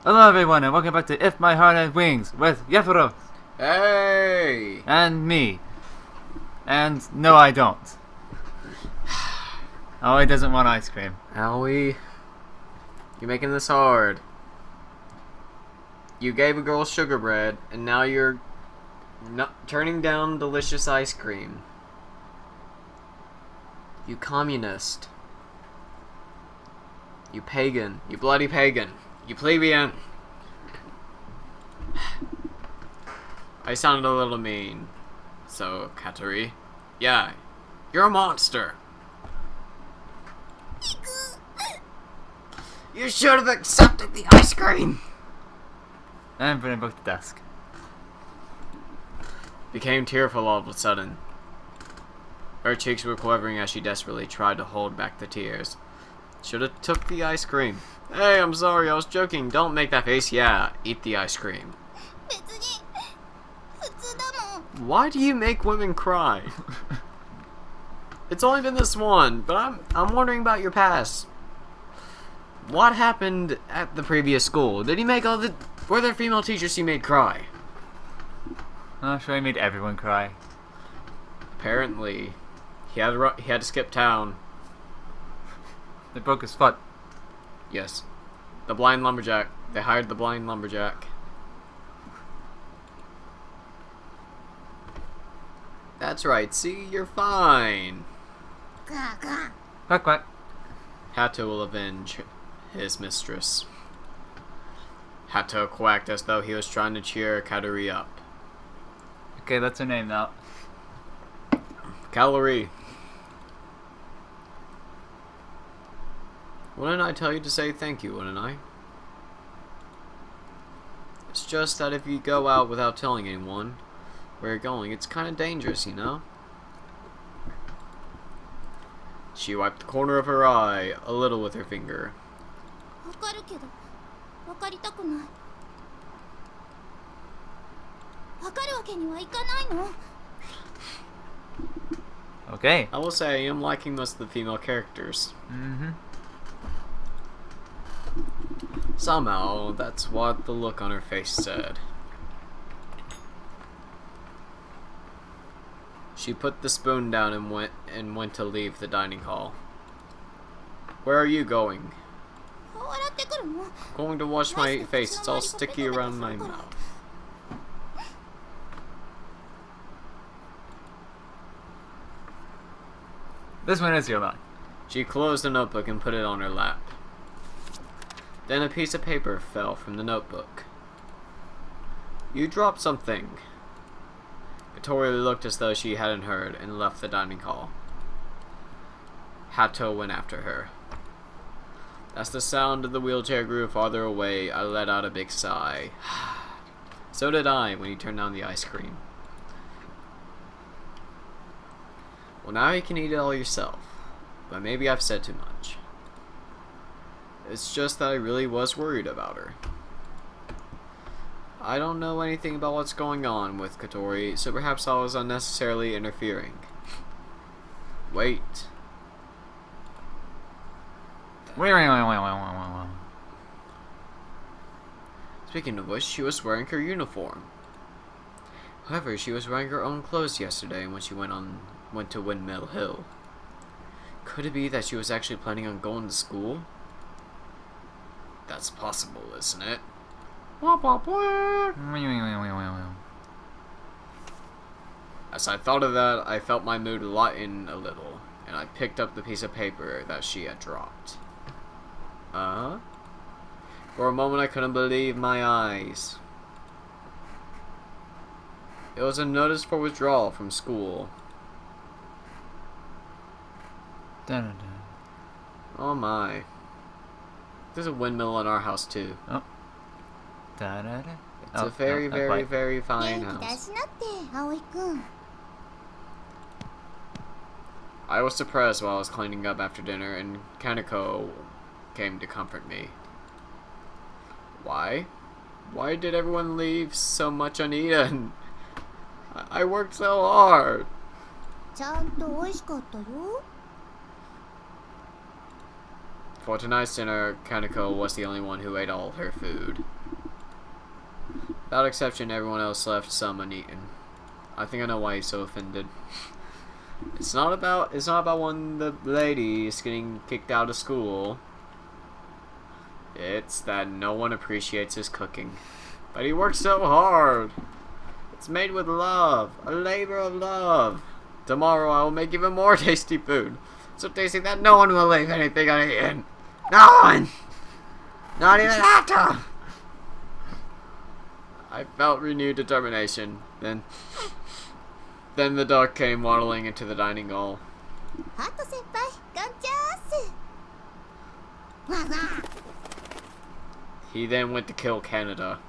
Hello everyone and welcome back to If My Heart Had Wings with Yephyrros. Hey! And me. And no I don't. Oh, he doesn't want ice cream. Owie. You're making this hard. You gave a girl sugar bread, and now you're not turning down delicious ice cream. You communist. You pagan. You bloody pagan. You plebeian. I sounded a little mean. So, Kateri. Yeah, you're a monster. You should have accepted the ice cream. And bring it back to desk. Became tearful all of a sudden. Her cheeks were quivering as she desperately tried to hold back the tears. Should have took the ice cream. Hey, I'm sorry, I was joking. Don't make that face. Yeah, eat the ice cream. Why do you make women cry? It's only been this one, but I'm wondering about your past. What happened at the previous school? Did he make all the... Were there female teachers he made cry? I'm sure he made everyone cry. Apparently. He had to skip town. They broke his foot. Yes. The blind lumberjack. They hired the blind lumberjack. That's right. See, you're fine. Quack quack. Hato will avenge his mistress. Hato quacked as though he was trying to cheer Kateri up. Okay, that's her name now. Calorie. Wouldn't I tell you to say thank you, wouldn't I? It's just that if you go out without telling anyone where you're going, it's kind of dangerous, you know? She wiped the corner of her eye a little with her finger. Okay. I will say I am liking most of the female characters. Somehow, that's what the look on her face said. She put the spoon down and went to leave the dining hall. Where are you going? Going to wash my face. It's all sticky around my mouth. This one is your line. She closed the notebook and put it on her lap. Then a piece of paper fell from the notebook. You dropped something. Katori looked as though she hadn't heard and left the dining hall. Hato went after her. As the sound of the wheelchair grew farther away, I let out a big sigh. So did I when he turned down the ice cream. Well, now you can eat it all yourself. But maybe I've said too much. It's just that I really was worried about her. I don't know anything about what's going on with Katori, so perhaps I was unnecessarily interfering. Wait. Speaking of which, she was wearing her uniform. However, she was wearing her own clothes yesterday when she went to Windmill Hill. Could it be that she was actually planning on going to school? That's possible, isn't it? As I thought of that, I felt my mood lighten a little, and I picked up the piece of paper that she had dropped. For a moment I couldn't believe my eyes. It was a notice for withdrawal from school. Oh my. There's a windmill in our house too. Oh. It's a very, very, very fine house. I was depressed while I was cleaning up after dinner, and Kaneko came to comfort me. Why? Why did everyone leave so much uneaten? I worked so hard. For tonight's dinner, Kaneko was the only one who ate all her food. Without exception, everyone else left some uneaten. I think I know why he's so offended. It's not about when the lady is getting kicked out of school. It's that no one appreciates his cooking. But he works so hard. It's made with love, a labor of love. Tomorrow I will make even more tasty food. So tasty that no one will leave anything uneaten. No one! Not even Hatta! I felt renewed determination. Then the duck came waddling into the dining hall. He then went to kill Canada.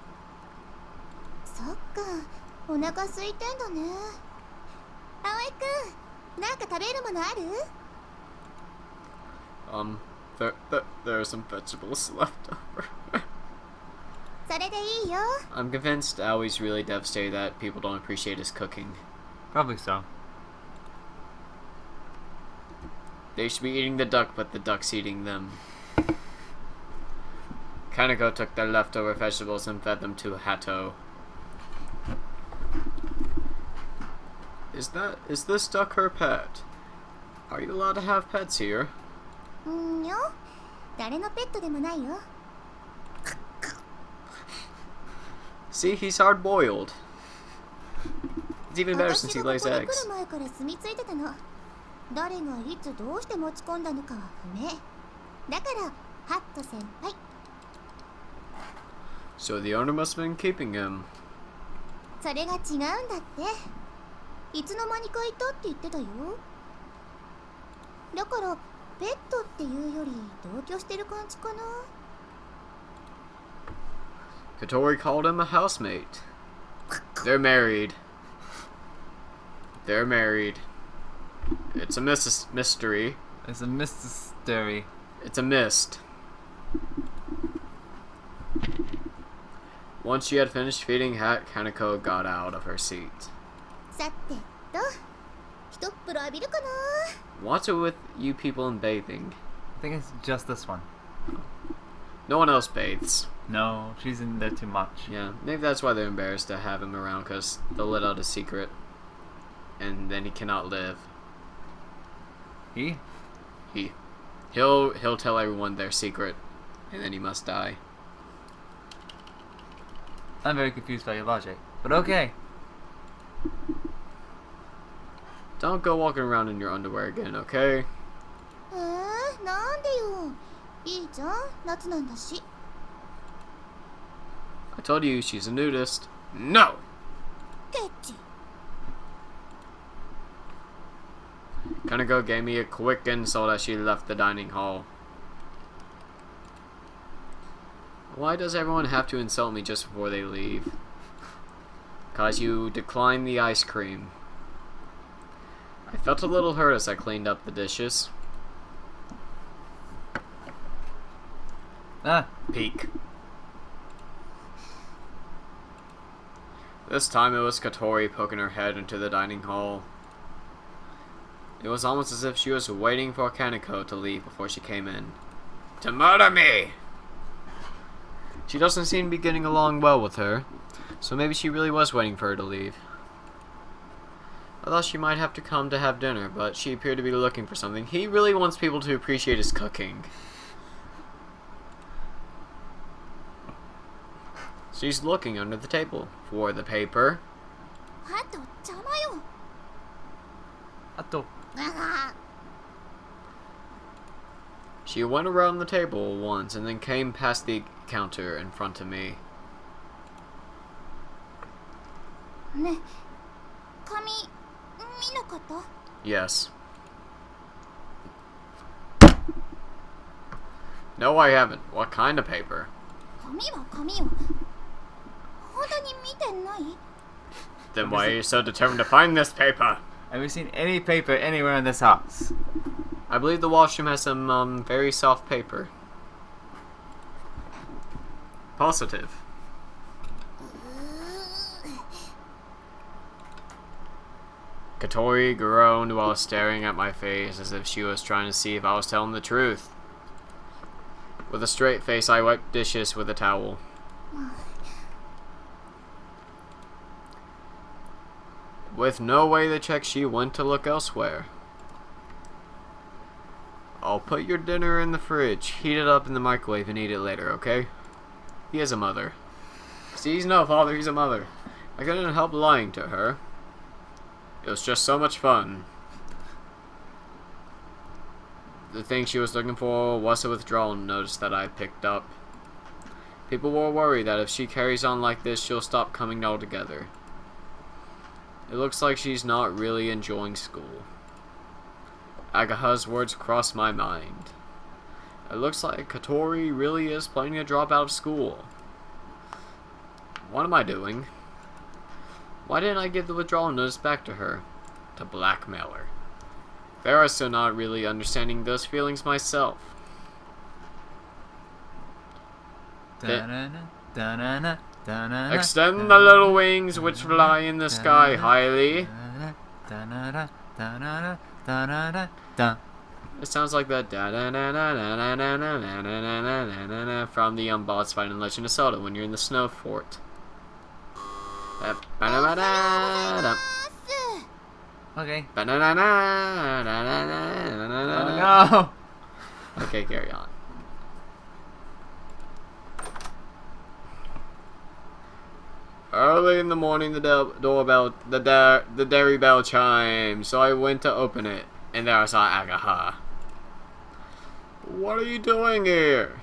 There are some vegetables left over. I'm convinced Aoi's really devastated that people don't appreciate his cooking. Probably so. They should be eating the duck, but the duck's eating them. Kaneko took their leftover vegetables and fed them to Hato. Is this duck her pet? Are you allowed to have pets here? See, he's hard-boiled. It's even better since he lays eggs. So the owner must have been keeping him. Katori called him a housemate. They're married. They're married. It's a mystery. It's a mystery. It's a mist. Once she had finished feeding Hat, Kaneko got out of her seat. What's it with you people in bathing? I think it's just this one. No one else bathes. No, she's in there too much. Yeah, maybe that's why they're embarrassed to have him around, because they'll let out a secret. And then he cannot live. He? He'll tell everyone their secret, and then he must die. I'm very confused by your logic, but okay. Don't go walking around in your underwear again, okay? I told you she's a nudist. No! Kaneko gave me a quick insult as she left the dining hall. Why does everyone have to insult me just before they leave? 'Cause you declined the ice cream. I felt a little hurt as I cleaned up the dishes. Peek. This time it was Katori poking her head into the dining hall. It was almost as if she was waiting for Kaneko to leave before she came in. To murder me! She doesn't seem to be getting along well with her, so maybe she really was waiting for her to leave. I thought she might have to come to have dinner, but she appeared to be looking for something. He really wants people to appreciate his cooking. She's looking under the table for the paper. She went around the table once and then came past the counter in front of me. Yes. No, I haven't. What kind of paper? Then why are you so determined to find this paper? Have you seen any paper anywhere in this house? I believe the washroom has some very soft paper. Positive. Katori groaned while staring at my face as if she was trying to see if I was telling the truth. With a straight face, I wiped dishes with a towel. With no way to check, she went to look elsewhere. I'll put your dinner in the fridge, heat it up in the microwave, and eat it later, okay? He is a mother. See, he's no father, he's a mother. I couldn't help lying to her. It was just so much fun. The thing she was looking for was a withdrawal notice that I picked up. People were worried that if she carries on like this, she'll stop coming altogether. It looks like she's not really enjoying school. Agaha's words crossed my mind. It looks like Katori really is planning to drop out of school. What am I doing? Why didn't I give the withdrawal notice back to her? To blackmail her. There are still not really understanding those feelings myself. Extend the little wings which fly in the sky highly. It sounds like that from the boss fight in Legend of Zelda when you're in the snow fort. Okay. No. Okay, carry on. Early in the morning, the dairy bell chimed, so I went to open it, and there I saw Agaha. What are you doing here?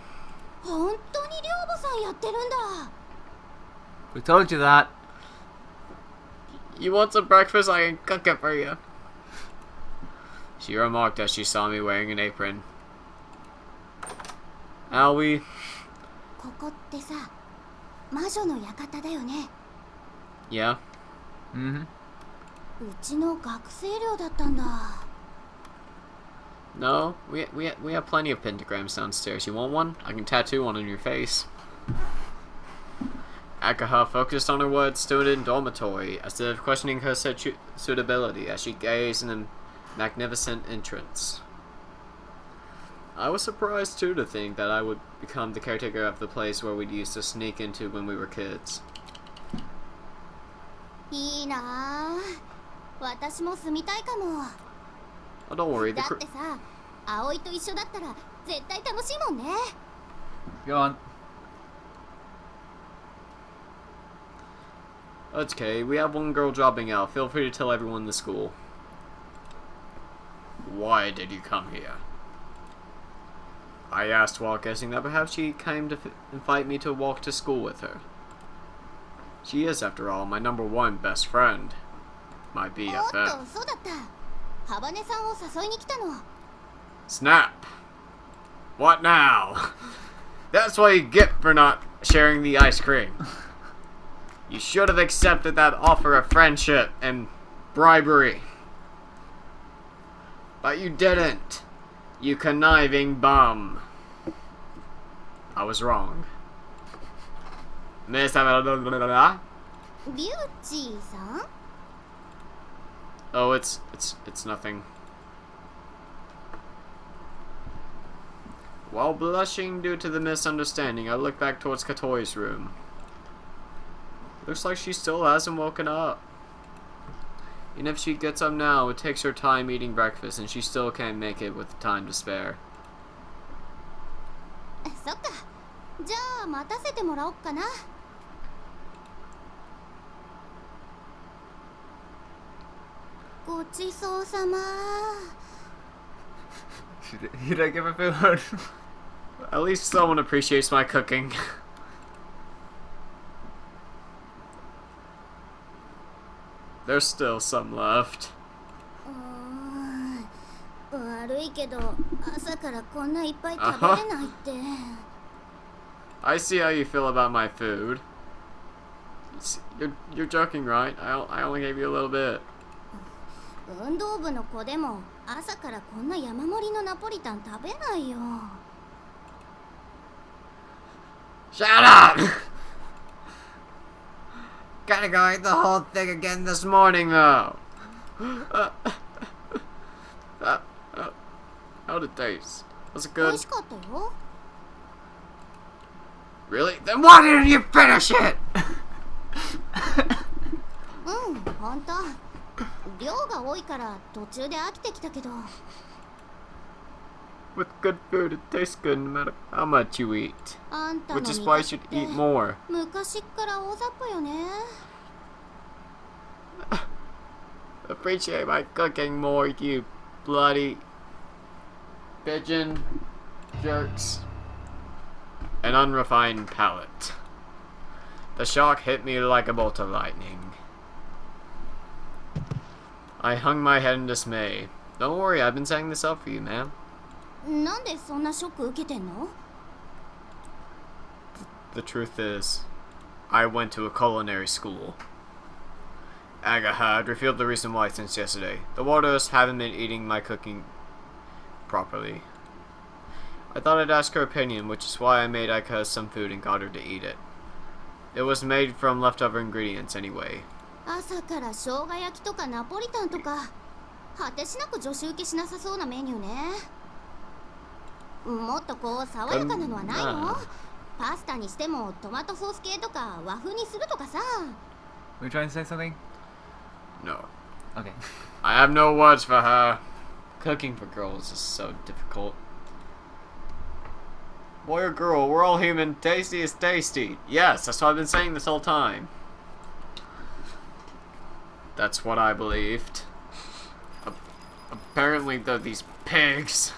We told you that. You want some breakfast? I can cook it for you. She remarked as she saw me wearing an apron. Owie. Yeah. Mm-hmm. No, we have plenty of pentagrams downstairs. You want one? I can tattoo one on your face. Akaha focused on her words student dormitory instead of questioning her suitability as she gazed in the magnificent entrance. I was surprised too to think that I would become the caretaker of the place where we'd used to sneak into when we were kids. Oh, don't worry, the Go on. Okay, we have one girl dropping out. Feel free to tell everyone in the school. Why did you come here? I asked while guessing that perhaps she came to invite me to walk to school with her. She is, after all, my #1 best friend. My BFF. Snap! What now? That's what you get for not sharing the ice cream. You should have accepted that offer of friendship and bribery. But you didn't. You conniving bum. I was wrong. Miss Oh, it's nothing. While blushing due to the misunderstanding, I looked back towards Katori's room. Looks like she still hasn't woken up. And if she gets up now, it takes her time eating breakfast, and she still can't make it with time to spare. You don't give a food. At least someone appreciates my cooking. There's still some left. I see how you feel about my food. You're joking, right? I only gave you a little bit. Shut up! Gotta go eat the whole thing again this morning, though. How'd it taste? Was it good? Really? Then why didn't you finish it? うん、ほんと。量が多いから途中で飽きてきたけど。With good food, it tastes good no matter how much you eat. あんたの Which 味 is why you 覚 should って eat more. 昔っから大雑把よね。Appreciate my cooking more, you bloody pigeon jerks. An unrefined palate. The shock hit me like a bolt of lightning. I hung my head in dismay. Don't worry, I've been setting this up for you, ma'am. なんでそんなショック受けてんの？ The truth is, I went to a culinary school. Aga had revealed the reason why since yesterday. The warders haven't been eating my cooking properly. I thought I'd ask her opinion, which is why I made Aga some food and got her to eat it. It was made from leftover ingredients anyway. 朝から生姜焼きとかナポリタンとか果てしなく女子受けしなさそうなメニューね。もっとこう爽やかなのはないの？パスタにしてもトマトソース系とか和風にするとかさ。 Were you trying to say something? No. Okay. I have no words for her. Cooking for girls is so difficult. Boy or girl, we're all human. Tasty is tasty. Yes, that's what I've been saying this whole time. That's what I believed. Apparently they're these pigs.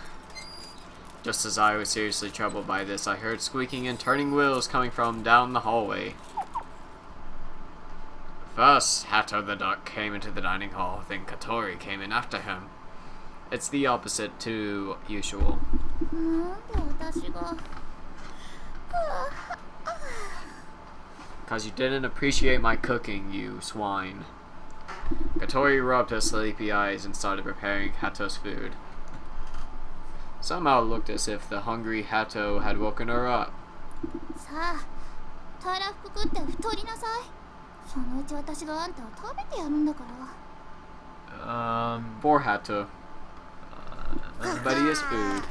Just as I was seriously troubled by this, I heard squeaking and turning wheels coming from down the hallway. First, Hato the duck came into the dining hall, then Katori came in after him. It's the opposite to usual. なんで私が。Because you didn't appreciate my cooking, you swine. Katori rubbed her sleepy eyes and started preparing Hato's food. Somehow it looked as if the hungry Hato had woken her up. さあ、たらふく食って太りなさい。そのうち私があんたを食べてやるんだから。Poor Hato. But he is food.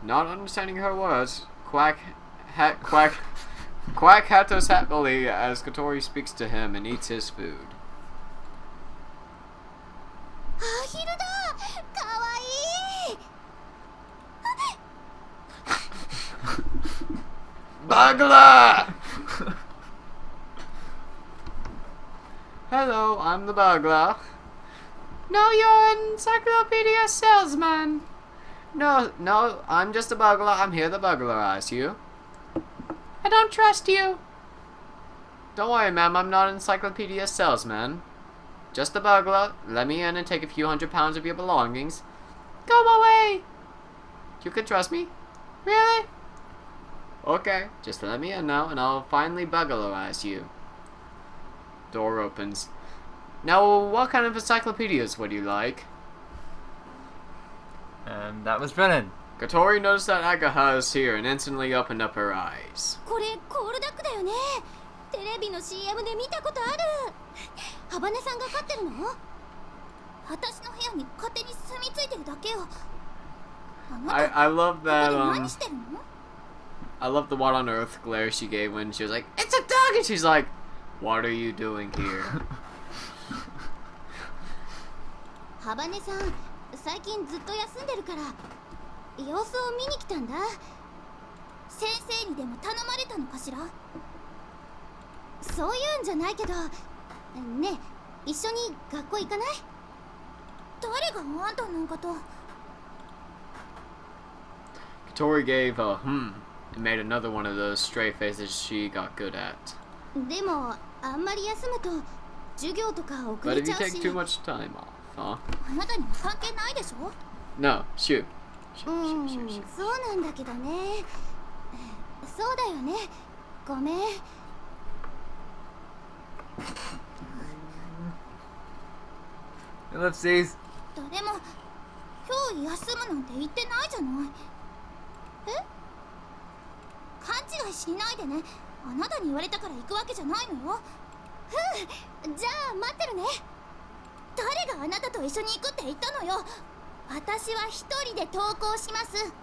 Not understanding her words, Quack Hatos happily as Katori speaks to him and eats his food. アヒルだ。かわいい。 Burglar! Hello, I'm the burglar. No, you're an encyclopedia salesman. No, I'm just a burglar. I'm here to burglarize you. I don't trust you. Don't worry, ma'am. I'm not an encyclopedia salesman. Just a burglar. Let me in and take a few £100 of your belongings. Go away. You can trust me? Really? Okay, just let me in now, and I'll finally burglarize you. Door opens. Now, what kind of encyclopedias would you like? And that was Brennan. Katori noticed that Agaha is here and instantly opened up her eyes. これコールダックだよね。テレビの CM で見たことある。ハバネさんが飼ってるの？私の部屋に勝手に住み着いてるだけよ。あなた I love ここ that, で何してるの？ I love the what on earth glare she gave when she was like, "It's a dog!" And she's like, "What are you doing here?" ハバネさん、最近ずっと休んでるから様子を見に来たんだ。先生にでも頼まれたのかしら？そういうんじゃないけど、ねえ、一緒に学校行かない？誰があんたなんかと。 Katori gave a and made another one of those stray faces she got good at. でも、あんまり休むと授業とか遅 But れ if ち you ゃう take し。 too much time off, huh? あなたには関係ないでしょ？ No, shoot. そうなんだけどね。そうだよね。ごめん。 Ellipses. 誰も今日休むなんて言ってないじゃない。え？勘違いしないでね。あなたに言われたから行くわけじゃないのよ。じゃあ待ってるね。誰があなたと一緒に行くって言ったのよ。私は一人で登校します。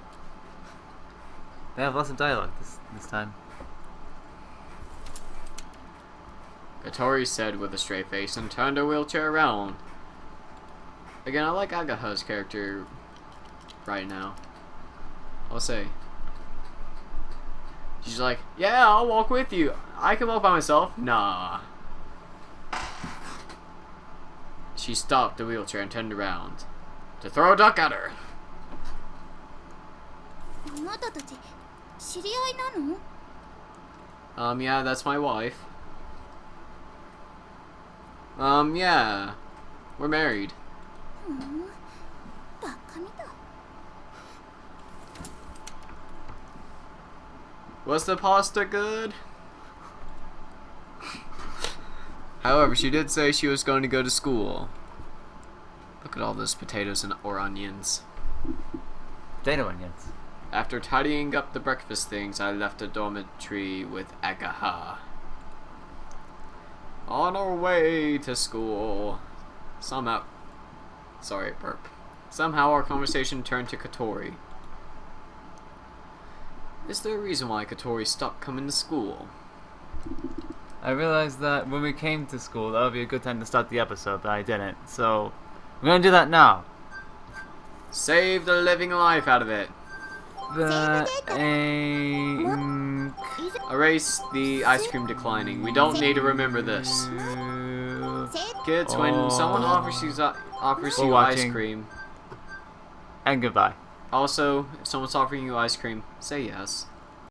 They have lots of dialogue this time. Katori said with a straight face and turned her wheelchair around. Again, I like Agaha's character right now. I'll say. She's like, yeah, I'll walk with you. I can walk by myself. Nah. She stopped the wheelchair and turned around to throw a duck at her. あなたたち知り合いなの？ Yeah, that's my wife. Yeah. We're married. バカみたい。 Was the pasta good? However, she did say she was going to go to school. Look at all those potatoes or onions. Potato onions. After tidying up the breakfast things, I left the dormitory with Agaha. On our way to school. Somehow our conversation turned to Katori. Is there a reason why Katori stopped coming to school? I realized that when we came to school, that would be a good time to start the episode, but I didn't. So, we're gonna do that now. Save the living life out of it. Erase the ice cream declining. We don't need to remember this. Kids, when someone offers you ice cream. And goodbye. Also, if someone's offering you ice cream, say yes.